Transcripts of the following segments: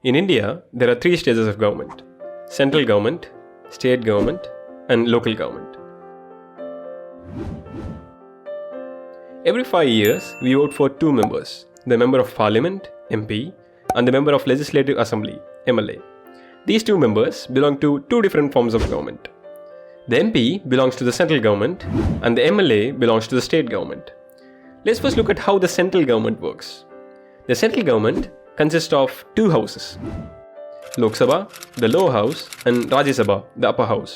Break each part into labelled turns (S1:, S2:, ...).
S1: In India, there are three stages of government: central government, state government, and local government. Every 5 years, we vote for two members: the Member of Parliament, MP, and the Member of Legislative Assembly, MLA. These two members belong to two different forms of government. The MP belongs to the central government, and the MLA belongs to the state government. Let's first look at how the central government works. The central government consists of two houses: Lok Sabha, the lower house, and Rajya Sabha, the upper house.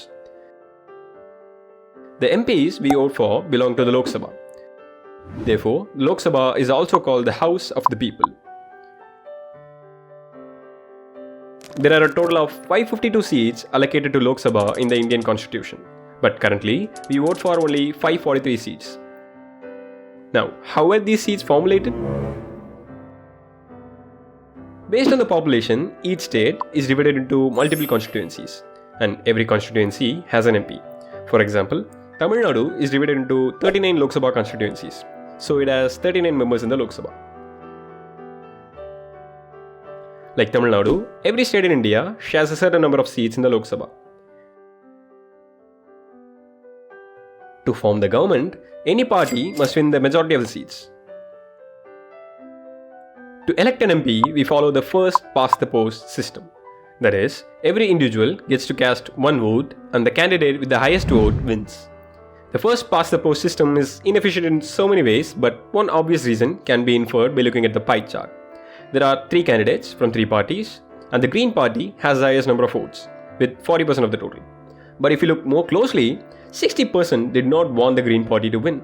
S1: The MPs we vote for belong to the Lok Sabha. Therefore, Lok Sabha is also called the House of the People. There are a total of 552 seats allocated to Lok Sabha in the Indian Constitution, but currently we vote for only 543 seats. Now, how were these seats formulated? Based on the population, each state is divided into multiple constituencies, and every constituency has an MP. For example, Tamil Nadu is divided into 39 Lok Sabha constituencies, so it has 39 members in the Lok Sabha. Like Tamil Nadu, every state in India shares a certain number of seats in the Lok Sabha. To form the government, any party must win the majority of the seats. To elect an MP, we follow the first past the post system. That is, every individual gets to cast one vote and the candidate with the highest vote wins. The first past the post system is inefficient in so many ways, but one obvious reason can be inferred by looking at the pie chart. There are three candidates from three parties, and the Green Party has the highest number of votes, with 40% of the total. But if you look more closely, 60% did not want the Green Party to win.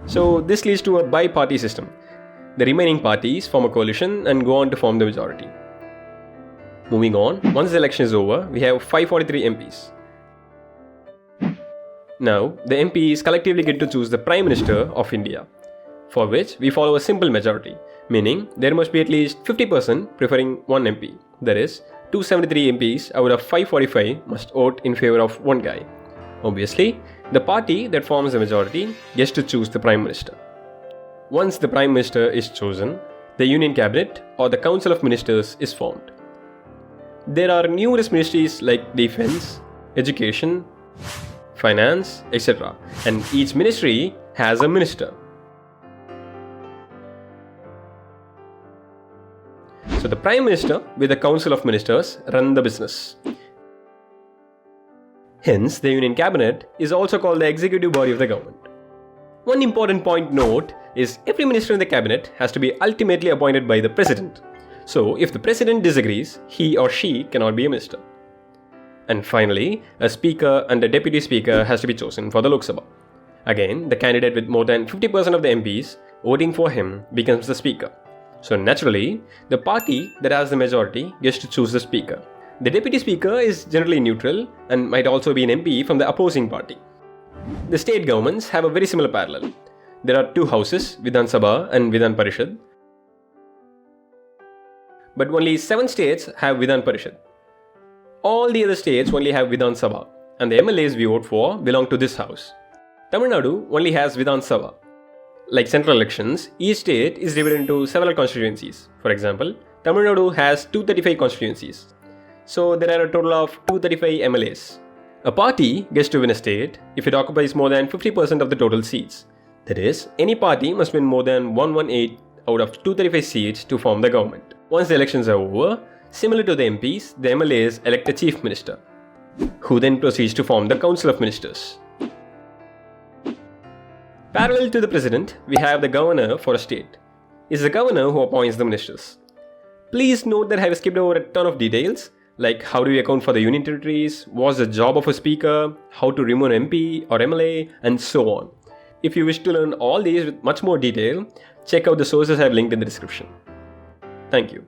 S1: So this leads to a bi-party system. The remaining parties form a coalition and go on to form the majority. Moving on, once the election is over, we have 543 MPs. Now, the MPs collectively get to choose the Prime Minister of India, for which we follow a simple majority, meaning there must be at least 50% preferring one MP. That is, 273 MPs out of 545 must vote in favor of one guy. Obviously, the party that forms the majority gets to choose the Prime Minister. Once the Prime Minister is chosen, the Union Cabinet or the Council of Ministers is formed. There are numerous ministries like Defense, Education, Finance, etc. and each ministry has a minister. So the Prime Minister with the Council of Ministers run the business. Hence, the Union Cabinet is also called the executive body of the government. One important point note is every minister in the cabinet has to be ultimately appointed by the president. So if the president disagrees, he or she cannot be a minister. And finally, a speaker and a deputy speaker has to be chosen for the Lok Sabha. Again, the candidate with more than 50% of the MPs voting for him becomes the speaker. So naturally, the party that has the majority gets to choose the speaker. The deputy speaker is generally neutral and might also be an MP from the opposing party. The state governments have a very similar parallel. There are two houses, Vidhan Sabha and Vidhan Parishad. But only 7 states have Vidhan Parishad. All the other states only have Vidhan Sabha, and the MLAs we vote for belong to this house. Tamil Nadu only has Vidhan Sabha. Like central elections, each state is divided into several constituencies. For example, Tamil Nadu has 235 constituencies. So there are a total of 235 MLAs. A party gets to win a state if it occupies more than 50% of the total seats. That is, any party must win more than 118 out of 235 seats to form the government. Once the elections are over, similar to the MPs, the MLAs elect a chief minister, who then proceeds to form the Council of Ministers. Parallel to the president, we have the governor for a state. It's the governor who appoints the ministers. Please note that I have skipped over a ton of details, like how do we account for the union territories, what's the job of a speaker, how to remove an MP or MLA, and so on. If you wish to learn all these with much more detail, check out the sources I have linked in the description. Thank you.